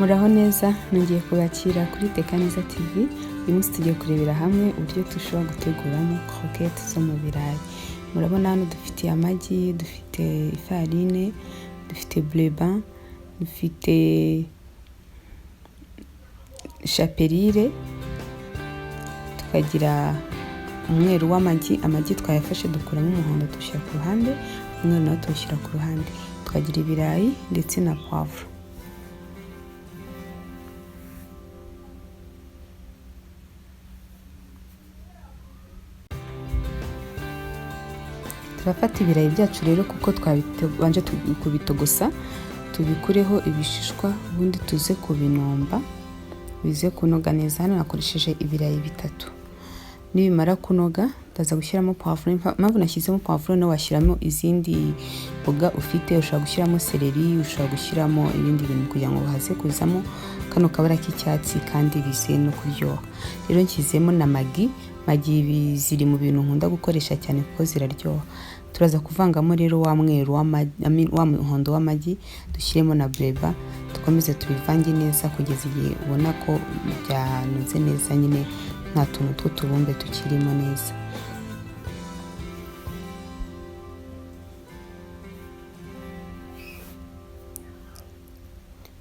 Muraho neza, nongeye kubakira kuri Teka Neza TV. Uyu munsi tugiye kurebera hamwe uburyo dushobora guteguramo croquettes zo mu birayi. Murabona hano dufite amagi, dufite ifarine, dufite bleu blanc, dufite chapelure, tukagira umweru w'amagi. Amagi twayafashe dukuramo umuhondo dushyira ku ruhande, umweru nawo tuwushyira ku ruhande. Tukagira ibirayi ndetse na poivre. Turafata ibirayi byacu rero kuko twabanje kubitogosa, tubikureho ibishishwa, ubundi tuze kubinomba bize kunoga neza. Hano nakoresheje ibirayi bitatu. Nibimara kunoga ndaza gushyiramo poivre. Mpamvu nashyizemo poivre no washyiramo izindi boga ufite, ushobora gushyiramo celery, ushobora gushyiramo ibindi bintu kugira ngo haze kuzamo kano kabara k'icyatsi kandi bize no kuryoha. Rero nshyizemo na magi. Magi ziri mu bintu nkunda gukoresha cyane kuko ziraryoha. Turaza kuvangamo rero wa mweru wa muhondo w'amagi, dushyiremo na bleu blanc, dukomeze tubivange neza kugeza igihe ubona ko byanoze neza, nyine nta tuntu tw'utubumbe tukirimo neza.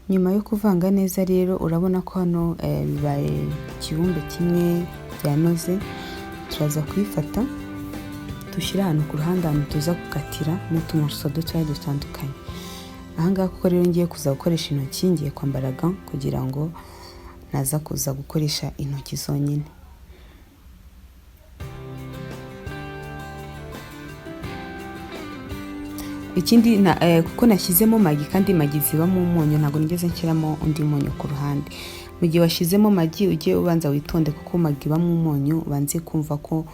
Nyuma yo kuvanga neza rero urabona ko hano bibaye ikibumbe kimwe byanoze. Turaza kuyifata dushyira ahantu ku ruhande, ahantu tuza gukatira n'utumoroso dutoya dutandukanye. Ahangaha kuko rero ngiye kuza gukoresha intoki, ngiye kwambara gants kugira ngo naza kuza gukoresha intoki zonyine. Ikindi kuko nashyizemo magi kandi magi zibamo umunyu, ntabwo nigeze nshyiramo undi munyu ku ruhande. Mu gihe washyizemo magi ujye ubanza witonde kuko magi ibamo umunyu, ubanze kumva ko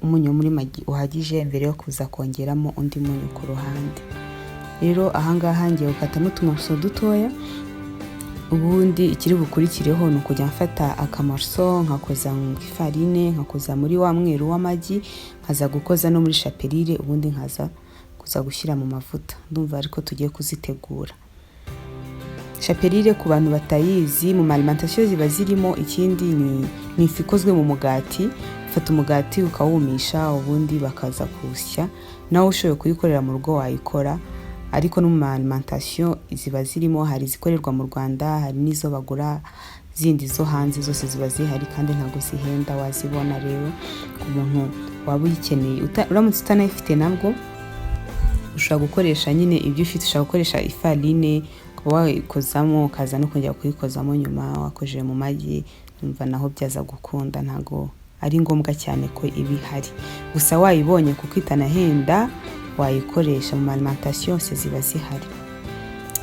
umunyu muri magi uhagije mbere yo kuza kongeramo undi munyu ku ruhande. Rero ahangaha ngiye gukatamo utumoroso dutoya, ubundi ikiri bukurikireho ni ukujya mfata akamoroso nkakoza mu ifarine, nkakoza muri wa mweru w'amagi, nkaza gukoza no muri chapelure, ubundi nkaza kuza gushyira mu mavuta. Ndumva ariko tugiye kuzitegura. Chapelure ku bantu batayizi, mu alimentation ziba zirimo. Ikindi ni ifu ikozwe mu mugati. Ufata umugati ukawumisha, ubundi bakaza kuwusya. Nawe ushoboye kuyikorera mu rugo wayikora, ariko no mu alimentation ziba zirimo. Hari zikorerwa mu Rwanda, hari nizo bagura zindi zo hanze, zose ziba zihari kandi ntago zihenda, wazibona. Rero ku muntu waba uyikeneye, uramutse utanayifite nabwo ushobora gukoresha nyine ibyo ufite. Ushobora gukoresha ifarine kuba wayikozamo, ukaza no kongera kuyikozamo nyuma wakojeje mu magi. Numva naho byaza gukunda, ntago ari ngombwa cyane ko ibi hari. Gusa wayibonye kuko itanahenda wayikoresha, mu alimentation yose ziba zihari.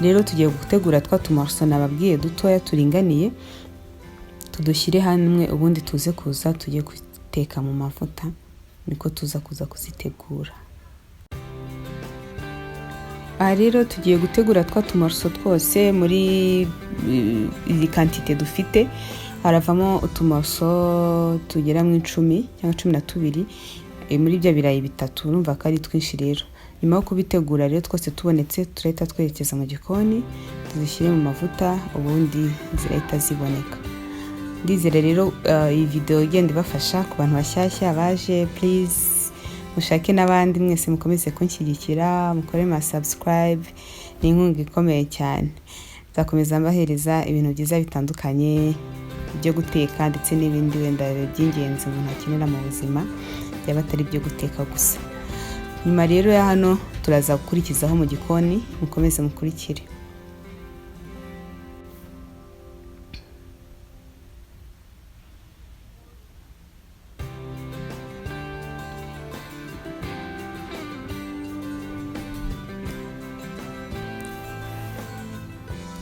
Rero tugiye gutegura twa tumoroso nababwiye dutoya turinganiye, tudushyire hamwe, ubundi tuze kuza tujye guteka mu mavuta. Niko tuza kuza kuzitegura. Aha rero tugiye gutegura twa tumoroso twose muri iyi quantité dufite. Haravamo utumoroso tugera mu 10 cyangwa 12 muri ibyo birayi bitatu. Urumva ko ari twinshi rero. Nyuma yo kubitegura rero twose tubonetse, turahita twerekeza mu gikoni tuzishyire mu mavuta, ubundi zirahita ziboneka. Ndizere rero iyi video igenda ibafasha ku bantu bashyashya baje. Please mushake n'abandi mwese mukomeze kunshyigikira, mukore ma subscribe, ni inkunga ikomeye cyane. Nzakomeza mbahereza ibintu byiza bitandukanye byo guteka ndetse n'ibindi wenda by'ingenzi umuntu akenera mu buzima, byaba atari byo guteka gusa. Nyuma rero ya hano turaza gukurikizaho mu gikoni, mukomeze mukurikire.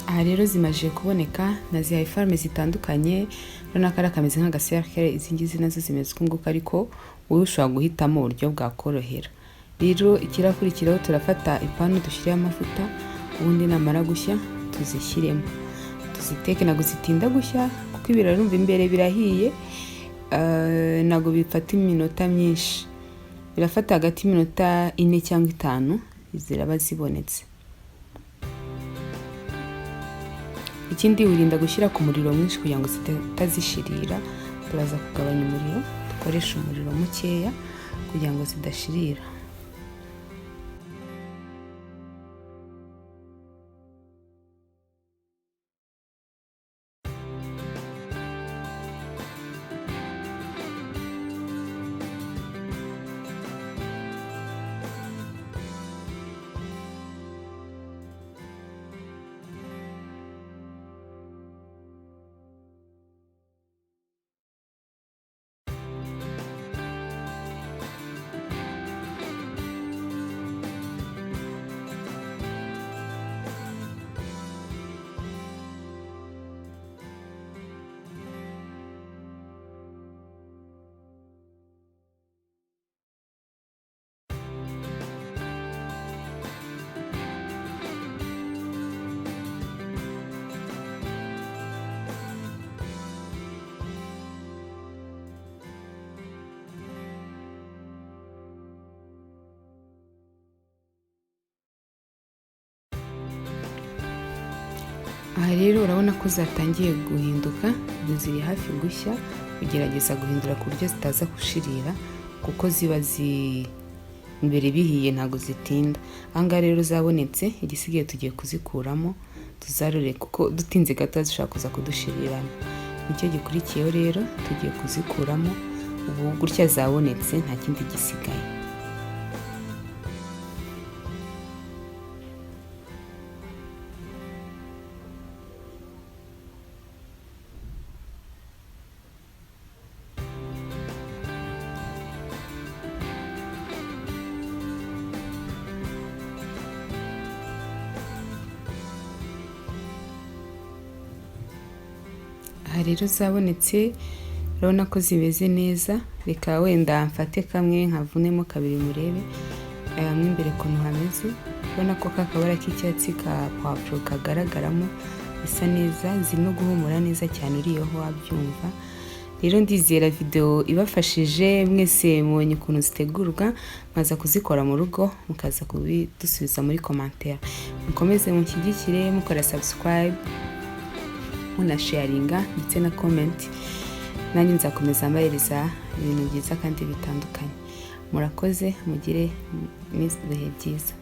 Aha rero zimaje kuboneka, nazihaye farme zitandukanye. Urabona ko ari kameze nk'agacercle, izi ngizi nazo zimeze ukunguka, ariko wowe ushobora guhitamo uburyo bwakorohera. Rero ikirakurikiraho turafata ipanu dushyire amavuta, ubundi namara gushya tuzishyiremo, tuziteke. Ntabwo zitinda gushya kuko ibirarumva imbere birahiye, ntabwo bifata iminota myinshi. Birafata hagati y'iminota 4 cyangwa 5 ziraba zibonetse. Ikindi wirinda gushyira ku muriro mwinshi kugira ngo zitazishirira. Turaza kugabanya umuriro, dukoresha umuriro mukeya kugira ngo zidashirira. Aha rero urabona ko zatangiye guhinduka, ziri hafi gushya. Ugerageza guhindura ku buryo zitaza gushirira kuko ziba imbere bihiye ntago zitinda. Ahangaha rero zabonetse, igisigaye tugiye kuzikuramo tuzarure kuko dutinze gato zishobora kuza kudushirirana. Nicyo gikurikiyeho rero, tugiye kuzikuramo. Ubu gutya zabonetse nta kindi gisigaye. Aha rero zabonetse, urabona ko zimeze neza. Reka wenda mfate kamwe nkavunemo kabiri murebe mo imbere ukuntu hameze. Urabona ko kakabara k'icyatsi ka poivre kagaragaramo, bisa neza, ziri no guhumura neza cyane uriyeho wabyumva. Rero ndizera video ibafashije, mwese mubonye ukuntu zitegurwa, mwaza kuzikora mu rugo mukaza kubidusubiza muri commentaire. Mukomeze mushyigikire mukora subscribe, munasharinga ndetse na comment. Nanjye nzakomeza mbahereza ibintu byiza kandi bitandukanye. Murakoze, mugire ibihe byiza.